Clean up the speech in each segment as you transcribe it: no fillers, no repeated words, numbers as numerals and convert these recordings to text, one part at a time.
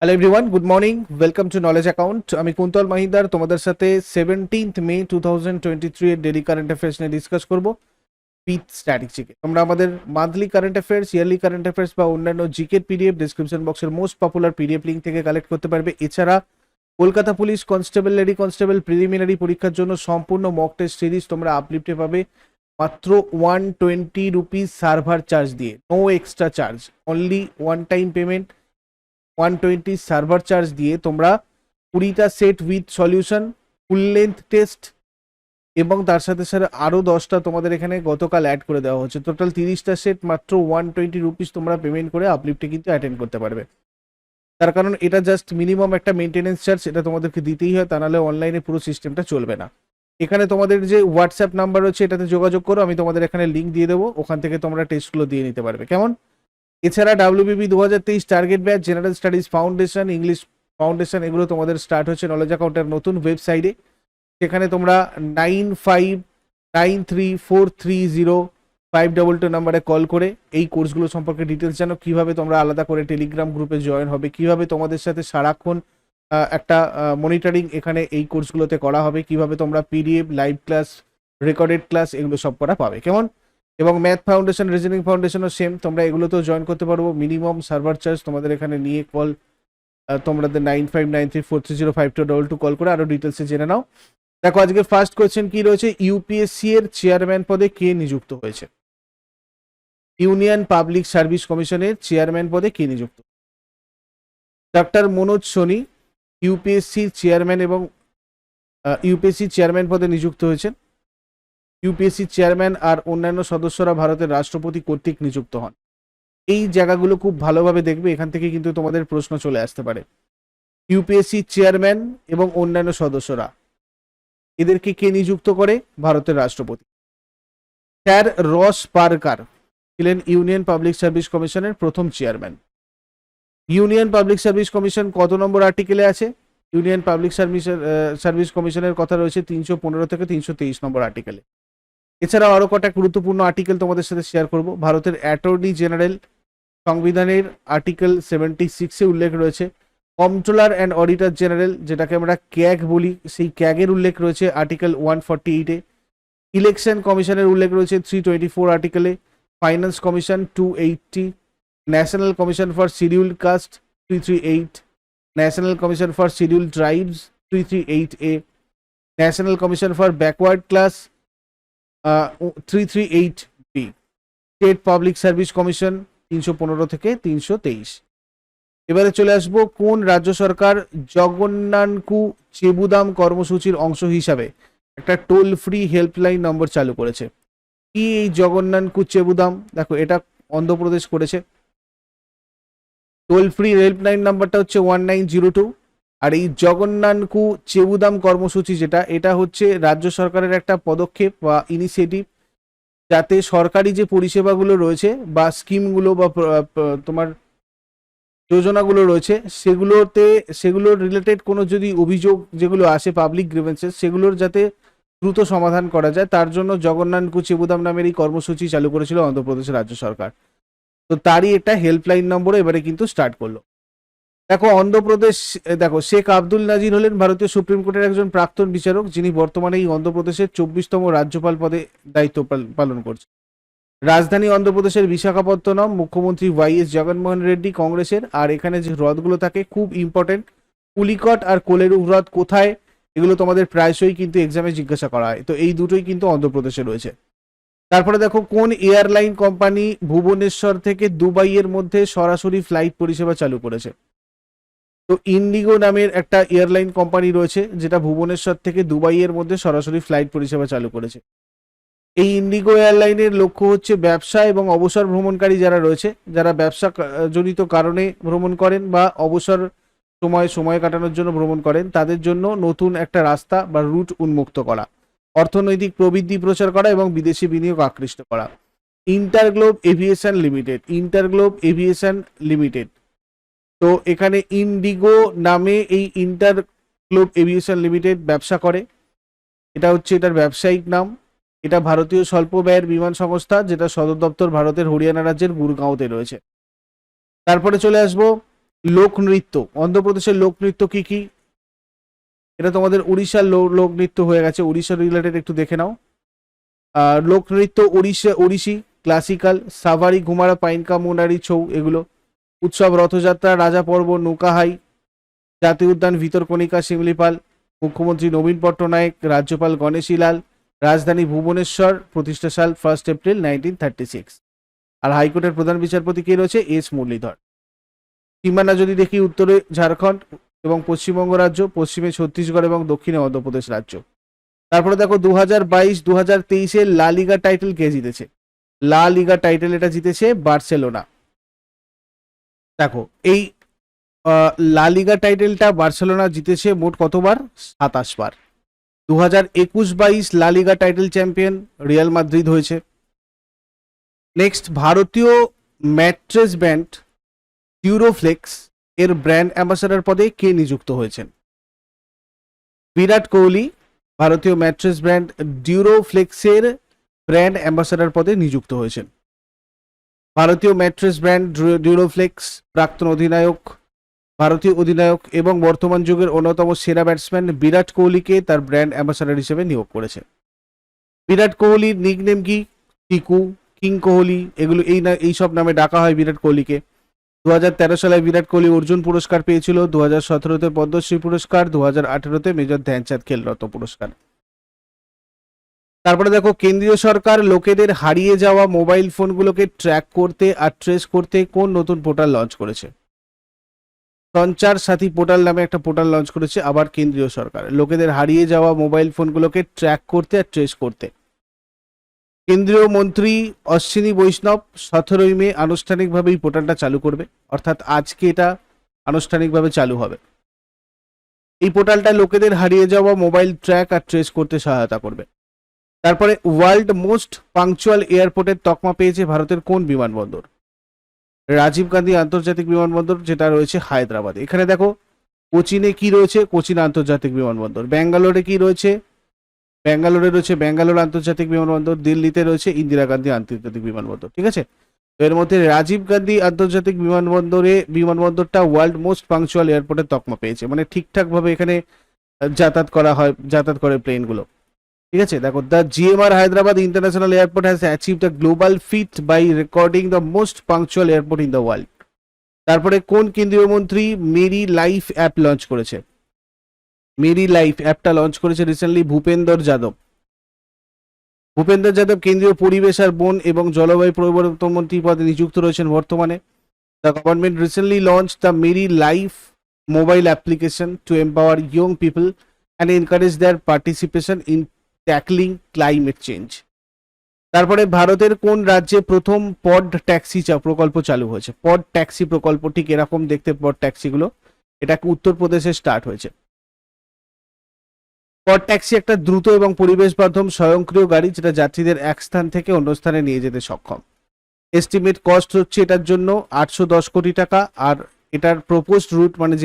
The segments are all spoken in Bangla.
Hello everyone, good morning. Welcome to knowledge account. আমি কুন্তল মাহিদার তোমাদের সাথে 17 মে 2023 এর ডেলি কারেন্ট অ্যাফেয়ার্স নিয়ে ডিসকাস করবো উইথ স্ট্র্যাটেজিকে। তোমরা আমাদের monthly current affairs, yearly current affairs বা অন্যান্য জিকের পিডিএফ ডিসক্রিপশন বক্সের মোস্ট পপুলার পিডিএফ লিঙ্ক থেকে কালেক্ট করতে পারবে। এছাড়া Kolkata police constable, lady constable preliminary পরীক্ষার জন্য সম্পূর্ণ মক টেস্ট সিরিজ তোমরা আপলিফটে পাবে মাত্র 120 রুপিস সার্ভার চার্জ দিয়ে, no extra charge, only one time payment 120 server charge দিয়ে তোমরা 20টা set with solution, full length test এবং তার সাথে সাথে আরও 10টা তোমাদের এখানে গতকাল অ্যাড করে দেওয়া হচ্ছে। টোটাল 30টা সেট মাত্র 120 রুপিস তোমরা পেমেন্ট করে আপলিফটে কিন্তু অ্যাটেন্ড করতে পারবে। তার কারণ এটা জাস্ট মিনিমাম একটা মেনটেনেন্স চার্জ, এটা তোমাদেরকে দিতেই হয়, তা নাহলে অনলাইনে পুরো সিস্টেমটা চলবে না। এখানে তোমাদের যে হোয়াটসঅ্যাপ নাম্বার রয়েছে এটাতে যোগাযোগ করো, আমি তোমাদের এখানে লিঙ্ক দিয়ে দেবো, ওখান থেকে তোমরা টেস্টগুলো দিয়ে নিতে পারবে। কেমন? এছাড়া WBP 2023 target batch, general studies foundation, English foundation, এগুলো তোমাদের স্টার্ট হচ্ছে নলেজ অ্যাকাউন্টের নতুন ওয়েবসাইটে। সেখানে তোমরা 9593430522 নাম্বারে কল করে এই কোর্সগুলো সম্পর্কে ডিটেলস জানো, কিভাবে তোমরা আলাদা করে টেলিগ্রাম গ্রুপে জয়েন হবে, কিভাবে তোমাদের সাথে সারাক্ষণ একটা মনিটরিং এখানে এই কোর্সগুলোতে করা হবে, কিভাবে তোমরা PDF, live class, recorded class এগুলো সব করা পাবে। কেমন? এবং ম্যাথ ফাউন্ডেশন, রিজনিং ফাউন্ডেশনও সেম, তোমরা এগুলোতেও জয়েন করতে পারবো। মিনিমাম সার্ভার চার্জ তোমাদের এখানে নিয়ে কল তোমাদের 9593430522 কল করে আরো ডিটেলসে জেনে নাও। দেখো আজকে ফার্স্ট কোয়েশ্চেন কি রয়েছে, ইউপিএসসি এর চেয়ারম্যান পদে কে নিযুক্ত হয়েছে? ইউনিয়ন পাবলিক সার্ভিস কমিশনের চেয়ারম্যান পদে কে নিযুক্ত? Doctor Manoj Soni UPSC chairman এবং ইউপিএসসি চেয়ারম্যান পদে নিযুক্ত হয়েছেন। ইউপিএসসি চেয়ারম্যান আর অন্যান্য সদস্যরা ভারতের রাষ্ট্রপতি কর্তৃক নিযুক্ত হন। এই জায়গাগুলো খুব ভালোভাবে দেখবে, এখান থেকে কিন্তু তোমাদের প্রশ্ন চলে আসতে পারে। ইউপিএসসি চেয়ারম্যান এবং অন্যান্য সদস্যরা, এদেরকে কে নিযুক্ত করে? ভারতের রাষ্ট্রপতি। স্যার রস পার্কার ছিলেন ইউনিয়ন পাবলিক সার্ভিস কমিশনের প্রথম chairman. Union public service commission কত নম্বর আর্টিকেলে আছে? ইউনিয়ন পাবলিক সার্ভিস কমিশনের কথা রয়েছে 315 থেকে 323 নম্বর আর্টিকেলে। এছাড়াও আরো কটা গুরুত্বপূর্ণ আর্টিকেল তোমাদের সাথে শেয়ার করব। ভারতের অ্যাটর্নি জেনারেল, সংবিধানের আর্টিকেল 76-এ উল্লেখ রয়েছে। কন্ট্রোলার অ্যান্ড অডিটর জেনারেল, যেটাকে আমরা ক্যাগ বলি, সেই ক্যাগের উল্লেখ রয়েছে আর্টিকেল 148-এ। ইলেকশন কমিশনের উল্লেখ রয়েছে 324 আর্টিকেলে। Finance commission 280, national commission for scheduled caste 338, national commission for scheduled tribes 338A, national commission for backward class 338B, state public service commission 315 থেকে 323। এবারে চলে আসবো, কোন রাজ্য সরকার জগন্নানকু চেবুদাম কর্মসূচির অংশ হিসাবে একটা টোল ফ্রি হেল্পলাইন নম্বর চালু করেছে? কি এই জগন্নানকু চেবুদাম? দেখো এটা অন্ধ্রপ্রদেশ করেছে। টোল ফ্রি হেল্পলাইন নাম্বারটা হচ্ছে 1902। আর এই জগন্নানকু চেবুদাম কর্মসূচি যেটা, এটা হচ্ছে রাজ্য সরকারের একটা পদক্ষেপ বা ইনিশিয়েটিভ, যাতে সরকারি যে পরিষেবাগুলো রয়েছে বা স্কিমগুলো বা তোমার যোজনাগুলো রয়েছে সেগুলোর রিলেটেড কোনো যদি অভিযোগ যেগুলো আসে, পাবলিক গ্রিভেন্সেস, সেগুলোর যাতে দ্রুত সমাধান করা যায়, তার জন্য জগন্নানকু চেবুদাম নামের এই কর্মসূচি চালু করেছিল অন্ধ্রপ্রদেশের রাজ্য সরকার। তো তারই একটা হেল্পলাইন নম্বরে এবারে কিন্তু স্টার্ট করলো। দেখো অন্ধ্রপ্রদেশ, দেখো শেখ আব্দুল নাজির হলেন ভারতীয় সুপ্রিম কোর্টের একজন প্রাক্তন বিচারক, যিনি বর্তমানে এই অন্ধ্রপ্রদেশের 24তম রাজ্যপাল পদে দায়িত্ব পালন করছেন। রাজধানী অন্ধ্রপ্রদেশের বিশাখাপত্তনম, মুখ্যমন্ত্রী ওয়াইএস জগনমোহন রেড্ডি কংগ্রেসের। আর এখানে যে হ্রদগুলো থাকে খুব ইম্পর্টেন্ট, পুলিকট আর কোলেরু হ্রদ কোথায়, এগুলো তোমাদের প্রায়শই কিন্তু এক্সামে জিজ্ঞাসা করা হয়। তো এই দুটোই কিন্তু অন্ধ্রপ্রদেশে রয়েছে। তারপরে দেখো, কোন এয়ারলাইন কোম্পানি ভুবনেশ্বর থেকে দুবাইয়ের মধ্যে সরাসরি ফ্লাইট পরিষেবা চালু করেছে? তো ইন্ডিগো নামের একটা এয়ারলাইন কোম্পানি রয়েছে, যেটা ভুবনেশ্বর থেকে দুবাইয়ের মধ্যে সরাসরি ফ্লাইট পরিষেবা চালু করেছে। এই ইন্ডিগো এয়ারলাইনের লক্ষ্য হচ্ছে ব্যবসা এবং অবসর ভ্রমণকারী যারা রয়েছে, যারা ব্যবসা জনিত কারণে ভ্রমণ করেন বা অবসর সময় কাটানোর জন্য ভ্রমণ করেন, তাদের জন্য নতুন একটা রাস্তা বা রুট উন্মুক্ত করা, অর্থনৈতিক প্রবৃদ্ধি প্রচার করা এবং বিদেশি বিনিয়োগ আকৃষ্ট করা। InterGlobe aviation limited, InterGlobe aviation limited. তো এখানে ইন্ডিগো নামে এই ইন্টারগ্লোব এভিয়েশন লিমিটেড ব্যবসা করে, এটা হচ্ছে এটার ব্যবসায়িক নাম। এটা ভারতীয় স্বল্প ব্যয়ের বিমান সংস্থা, যেটা সদর দপ্তর ভারতের হরিয়ানা রাজ্যের গুরগাঁওতে রয়েছে। তারপরে চলে আসবো, লোকনৃত্য, অন্ধ্রপ্রদেশের লোকনৃত্য কি কি? এটা তোমাদের উড়িষ্যার লোকনৃত্য হয়ে গেছে, উড়িষ্যা রিলেটেড একটু দেখে নাও। লোকনৃত্য ওড়িশি, ক্লাসিক্যাল, সাভারি, ঘুমারা, পাইনকা, মুনারি, ছৌ এগুলো। উৎসব রথযাত্রা, রাজা পর্ব, নৌকাহাই। জাতীয় উদ্যান ভিতরকণিকা, শিমলিপাল। মুখ্যমন্ত্রী নবীন পট্টনায়ক, রাজ্যপাল গণেশীলাল। রাজধানী ভুবনেশ্বর, প্রতিষ্ঠা সাল 1 এপ্রিল 1936। আর হাইকোর্টের প্রধান বিচারপতি কে রয়েছে? এস মুরলীধর। সীমানা যদি দেখি, উত্তরে ঝাড়খণ্ড এবং পশ্চিমবঙ্গ রাজ্য, পশ্চিমে ছত্তিশগড় এবং দক্ষিণে অন্ধ্রপ্রদেশ রাজ্য। তারপরে দেখো 2022-2023 লা লিগা টাইটেল কে জিতেছে? লা লিগা টাইটেল এটা জিতেছে বার্সেলোনা। দেখো এই লা লিগা টাইটেলটা বার্সেলোনা জিতেছে মোট কতবার? 27 বার। 2021-22 লা লিগা টাইটেল চ্যাম্পিয়ন রিয়াল মাদ্রিদ হয়েছে। নেক্সট, ভারতীয় ম্যাট্রেস ব্র্যান্ড ডিউরোফ্লেক্স এর ব্র্যান্ড অ্যাম্বাসাডার পদে কে নিযুক্ত হয়েছেন? বিরাট কোহলি ভারতীয় ম্যাট্রেস ব্র্যান্ড ডিউরোফ্লেক্সের ব্র্যান্ড অ্যাম্বাসাডার পদে নিযুক্ত হয়েছেন। ভারতীয় ম্যাট্রেস ব্র্যান্ড ডিউরোফ্লেক্স প্রাক্তন অধিনায়ক, ভারতীয় অধিনায়ক এবং বর্তমান যুগের অন্যতম সেরা ব্যাটসম্যান বিরাট কোহলিকে তার ব্র্যান্ড অ্যাম্বাসাডার হিসেবে নিয়োগ করেছে। বিরাট কোহলির নিকনেম কি? টিকু, কিং কোহলি, এগুলো এই সব নামে ডাকা হয় বিরাট কোহলিকে। 2013 সালে বিরাট কোহলি অর্জুন পুরস্কার পেয়েছিল, 2017-তে পদ্মশ্রী পুরস্কার, 2018-তে মেজর ধ্যানচাঁদ খেলরত্ন পুরস্কার। তারপরে দেখো, কেন্দ্রীয় সরকার লোকেদের হারিয়ে যাওয়া মোবাইল ফোনগুলোকে ট্র্যাক করতে আর ট্রেস করতে কোন নতুন পোর্টাল লঞ্চ করেছে? সঞ্চার সাথী পোর্টাল নামে একটা পোর্টাল লঞ্চ করেছে আবার কেন্দ্রীয় সরকার, লোকেদের হারিয়ে যাওয়া মোবাইল ফোনগুলোকে ট্র্যাক করতে আর ট্রেস করতে। কেন্দ্রীয় মন্ত্রী অশ্বিনী বৈষ্ণব 17 মে আনুষ্ঠানিকভাবে এই পোর্টালটা চালু করবে, অর্থাৎ আজকে এটা আনুষ্ঠানিকভাবে চালু হবে। এই পোর্টালটা লোকেদের হারিয়ে যাওয়া মোবাইল ট্র্যাক আর ট্রেস করতে সহায়তা করবে। তারপরে ওয়ার্ল্ড মোস্ট পাংচুয়াল এয়ারপোর্টের তকমা পেয়েছে ভারতের কোন বিমানবন্দর? রাজীব গান্ধী আন্তর্জাতিক বিমানবন্দর, যেটা রয়েছে হায়দ্রাবাদে। এখানে দেখো কোচিনে কি রয়েছে? কোচিন আন্তর্জাতিক বিমানবন্দর। ব্যাঙ্গালোরে কি রয়েছে? ব্যাঙ্গালোরে রয়েছে ব্যাঙ্গালোর আন্তর্জাতিক বিমানবন্দর। দিল্লিতে রয়েছে ইন্দিরা গান্ধী আন্তর্জাতিক বিমানবন্দর। ঠিক আছে, এর মধ্যে রাজীব গান্ধী আন্তর্জাতিক বিমানবন্দরটা ওয়ার্ল্ড মোস্ট পাংচুয়াল এয়ারপোর্টের তকমা পেয়েছে, মানে ঠিকঠাক ভাবে এখানে যাতায়াত করে প্লেনগুলো। ঠিক আছে, দেখো, the GMR Hyderabad international airport has achieve the global feat by recording the most punctual airport in the world. তারপরে কোন কেন্দ্রীয় মন্ত্রী মেরি লাইফ অ্যাপ লঞ্চ করেছে? মেরি লাইফ অ্যাপটা লঞ্চ করেছে রিসেন্টলি ভূপেন্দর যাদব। ভূপেন্দর যাদব কেন্দ্রীয় পরিবেশ আর বন এবং জলবায়ু পরিবর্তন মন্ত্রী পদে নিযুক্ত রয়েছেন বর্তমানে। The government recently launch the Meri life mobile application to empower young people and encourage their participation in tackling climate change. তারপরে ভারতের কোন রাজ্যে প্রথম পড ট্যাক্সি প্রকল্প চালু হয়েছে? পড ট্যাক্সি প্রকল্প ঠিক এরকম দেখতে পড ট্যাক্সিগুলো, এটা উত্তরপ্রদেশে স্টার্ট হয়েছে। পড ট্যাক্সি একটা দ্রুত এবং পরিবেশ বান্ধব স্বয়ংক্রিয় গাড়ি যেটা যাত্রীদের এক স্থান থেকে অন্য স্থানে নিয়ে যেতে সক্ষম। এস্টিমেট কস্ট হচ্ছে এটার জন্য 810 কোটি টাকা। আর এটার প্রপোজড রুট, মানে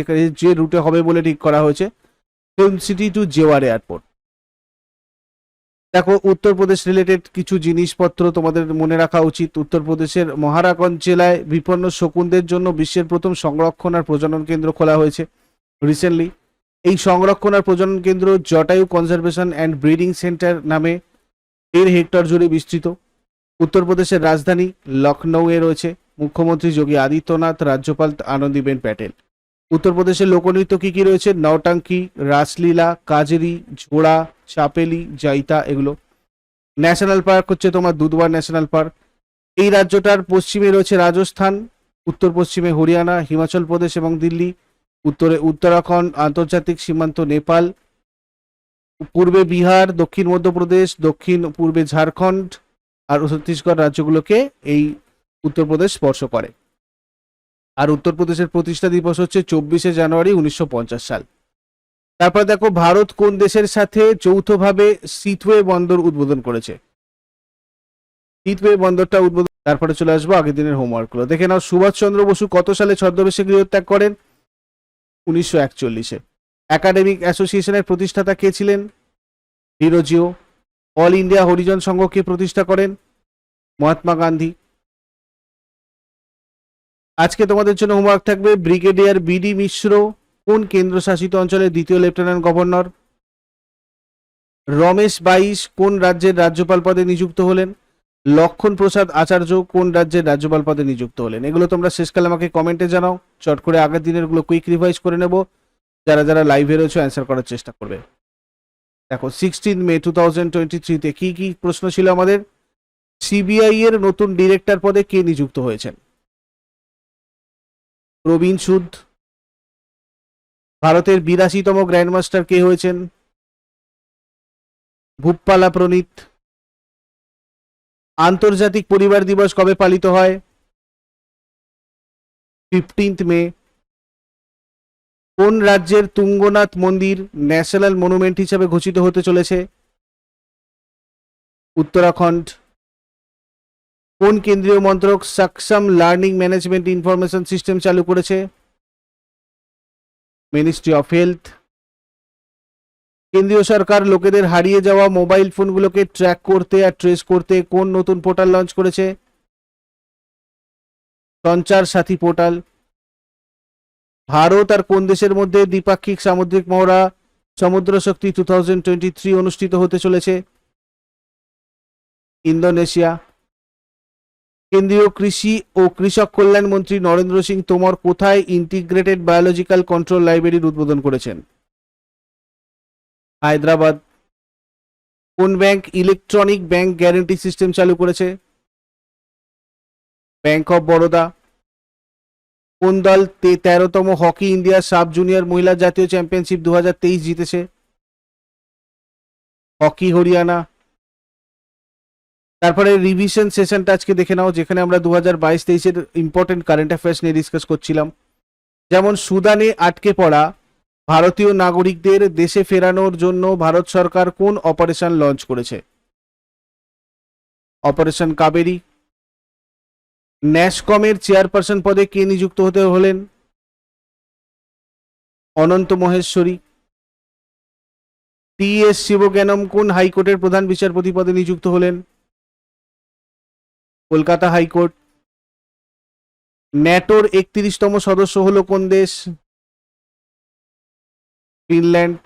যে রুটে হবে বলে ঠিক করা হয়েছে, film city to Jewar airport. দেখো, উত্তরপ্রদেশ রিলেটেড কিছু জিনিসপত্র তোমাদের মনে রাখা উচিত। উত্তরপ্রদেশের মহারাগঞ্জ জেলায় বিপন্ন শকুনদের জন্য বিশ্বের প্রথম সংরক্ষণ আর প্রজনন কেন্দ্র খোলা হয়েছে রিসেন্টলি। এই সংরক্ষণ আর প্রজনন কেন্দ্র Jatayu conservation and breeding centre নামে 1.5 হেক্টর জুড়ে বিস্তৃত। উত্তরপ্রদেশের রাজধানী লখনৌয়ে রয়েছে মুখ্যমন্ত্রী যোগী আদিত্যনাথ, রাজ্যপাল আনন্দীবেন প্যাটেল। উত্তরপ্রদেশের লোকনৃত্য কি কি রয়েছে? নওটাঙ্কি, রাসলীলা, কাজরি, ঝোড়া, চাপেলি, জাইতা, এগুলো। ন্যাশনাল পার্ক হচ্ছে তোমার দুধওয়ার ন্যাশনাল পার্ক। এই রাজ্যটার পশ্চিমে রয়েছে রাজস্থান, উত্তর পশ্চিমে হরিয়ানা, হিমাচল প্রদেশ এবং দিল্লি, উত্তরে উত্তরাখণ্ড, আন্তর্জাতিক সীমান্ত নেপাল, পূর্বে বিহার, দক্ষিণ মধ্যপ্রদেশ, দক্ষিণ পূর্বে ঝাড়খণ্ড আর ছত্তিশগড় রাজ্যগুলোকে এই উত্তরপ্রদেশ স্পর্শ করে। আর উত্তরপ্রদেশের প্রতিষ্ঠা দিবস হচ্ছে 24শে জানুয়ারি 1950 সাল। তারপর দেখো, ভারত কোন দেশের সাথে যৌথভাবে সিথওয়ে বন্দর উদ্বোধন করেছে? সিথওয়ে বন্দরটা উদ্বোধন। তারপরে চলে আসবো আগের দিনের হোমওয়ার্কগুলো দেখে নাও। সুভাষচন্দ্র বসু কত সালে ছদ্মবেশে গৃহত্যাগ করেন? 1941-এ। একাডেমিক অ্যাসোসিয়েশনের প্রতিষ্ঠাতা কে ছিলেন? হিরোজিও। অল ইন্ডিয়া হরিজন সংঘকে প্রতিষ্ঠা করেন? মহাত্মা গান্ধী। আজকে তোমাদের জন্য হোমওয়ার্ক থাকবে ব্রিগেডিয়ার বিডি মিশ্র কোন কেন্দ্রশাসিত অঞ্চলের দ্বিতীয় লেফটেন্যান্ট গভর্নর, রমেশ বাইশ কোন রাজ্যের রাজ্যপাল পদে নিযুক্ত হলেন, লক্ষণ প্রসাদ আচার্য কোন রাজ্যের রাজ্যপাল পদে নিযুক্ত হলেন। এগুলো তোমরা শেষকালে আমাকে কমেন্টে জানাও, চট করে আগের দিনের গুলো কুইক রিভাইজ করে নেব। যারা যারা লাইভে রয়েছে অ্যান্সার করার চেষ্টা করবে। দেখো 16 মে 2023-তে কি কি প্রশ্ন ছিল আমাদের। সিবিআই এর নতুন ডিরেক্টর পদে কে নিযুক্ত হয়েছেন? প্রবীণ সুদ। ভারতের 82তম গ্র্যান্ডমাস্টার কে হয়েছেন? ভূপালা প্রনীত। আন্তর্জাতিক পরিবার দিবস কবে পালিত হয়? 15 মে। কোন রাজ্যের তুঙ্গনাথ মন্দির ন্যাশনাল মনুমেন্ট হিসেবে ঘোষিত হতে চলেছে? উত্তরাখণ্ড। কোন কেন্দ্রীয় মন্ত্রক Saksham learning management information system চালু করেছে? Ministry of health. কেন্দ্রীয় সরকার লোকেদের হারিয়ে যাওয়া মোবাইল ফোনগুলোকে ট্র্যাক করতে আর ট্রেস করতে কোন নতুন পোর্টাল লঞ্চ করেছে? সঞ্চার সাথী পোর্টাল। ভারত আর কোন দেশের মধ্যে দ্বিপাক্ষিক সামুদ্রিক মহড়া সমুদ্র শক্তি 2023 অনুষ্ঠিত হতে চলেছে? ইন্দোনেশিয়া। কেন্দ্রীয় কৃষি ও কৃষক কল্যাণ মন্ত্রী নরেন্দ্র সিং তোমর কোথায় ইন্টিগ্রেটেড বায়োলজিক্যাল কন্ট্রোল লাইব্রেরির উদ্বোধন করেছেন? হায়দ্রাবাদ। কোন bank electronic bank guarantee system চালু করেছে? Bank of Baroda. কোন দল 13তম হকি ইন্ডিয়া সাব জুনিয়র মহিলা জাতীয় চ্যাম্পিয়নশিপ 2023 জিতেছে? হকি হরিয়ানা। তারপরে রিভিশন সেশনটা আজকে দেখে নাও, যেখানে আমরা 2022-23-এর ইম্পর্টেন্ট কারেন্ট অ্যাফেয়ার্স নিয়ে ডিসকাস করছিলাম। যেমন সুদানে আটকে পড়া ভারতীয় নাগরিকদের দেশে ফেরানোর জন্য ভারত সরকার কোন অপারেশন লঞ্চ করেছে? অপারেশন কাবেরী। ন্যাসকমের চেয়ারপারসন পদে কে নিযুক্ত হতে হলেন? অনন্ত মহেশ্বরী। টি.এস. শিবজ্ঞানম কোন হাইকোর্টের প্রধান বিচারপতি পদে নিযুক্ত হলেন? কলকাতা হাইকোর্ট। ন্যাটোর 31তম সদস্য হলো কোন দেশ? ফিনল্যান্ড।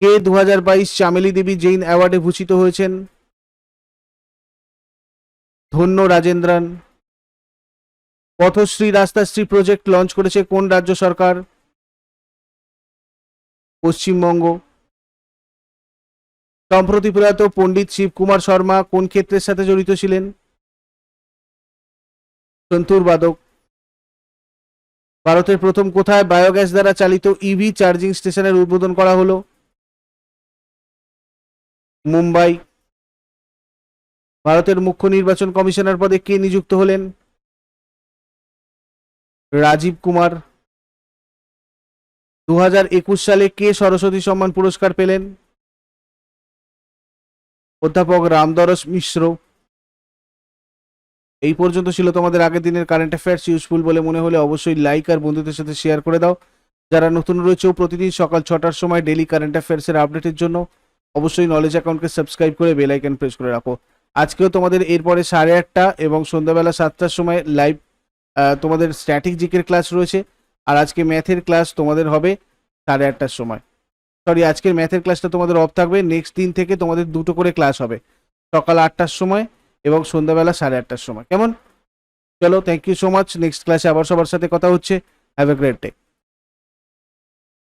কে 2022 চামেলি দেবী জৈন অ্যাওয়ার্ডে ভূষিত হয়েছেন? ধন্য রাজেন্দ্রন। পথশ্রী রাস্তাশ্রী প্রজেক্ট লঞ্চ করেছে কোন রাজ্য সরকার? পশ্চিমবঙ্গ। সম্প্রতি প্রয়াত পণ্ডিত শিবকুমার শর্মা কোন ক্ষেত্রের সাথে জড়িত ছিলেন? সন্তুর বাদক। ভারতের প্রথম কোথায় বায়োগ্যাস দ্বারা চালিত ইভি চার্জিং স্টেশনের উদ্বোধন করা হলো? মুম্বাই। ভারতের মুখ্য নির্বাচন কমিশনার পদে কে নিযুক্ত হলেন? রাজীব কুমার। 2021 সালে কে সরস্বতী সম্মান পুরস্কার পেলেন? অধ্যাপক রামদরস মিশ্র। এই পর্যন্ত ছিল তোমাদের আগের দিনের কারেন্ট অ্যাফেয়ার্স। ইউজফুল বলে মনে হলে অবশ্যই লাইক আর বন্ধুদের সাথে শেয়ার করে দাও। যারা নতুন রয়েছে প্রতিদিন সকাল 6টার সময় ডেলি কারেন্ট অ্যাফেয়ার্সের আপডেটের জন্য অবশ্যই নলেজ অ্যাকাউন্টকে সাবস্ক্রাইব করে বেল আইকন প্রেস করে রাখো। আজকেও তোমাদের এরপরে 8:30 এবং সন্ধ্যাবেলা 7টার সময় লাইভ তোমাদের স্ট্যাটিক জিকের ক্লাস রয়েছে। আর আজকে ম্যাথের ক্লাস তোমাদের হবে 8:30টার সময়। সরি, আজকের ম্যাথের ক্লাসটা তোমাদের অফ থাকবে। নেক্সট দিন থেকে তোমাদের দুটো করে ক্লাস হবে, সকাল 8টার সময় এবং সন্ধ্যাবেলা 8:30টার সময়। কেমন? চলো, thank you so much. Next ক্লাসে আবার সবার সাথে কথা হচ্ছে। Have a great day.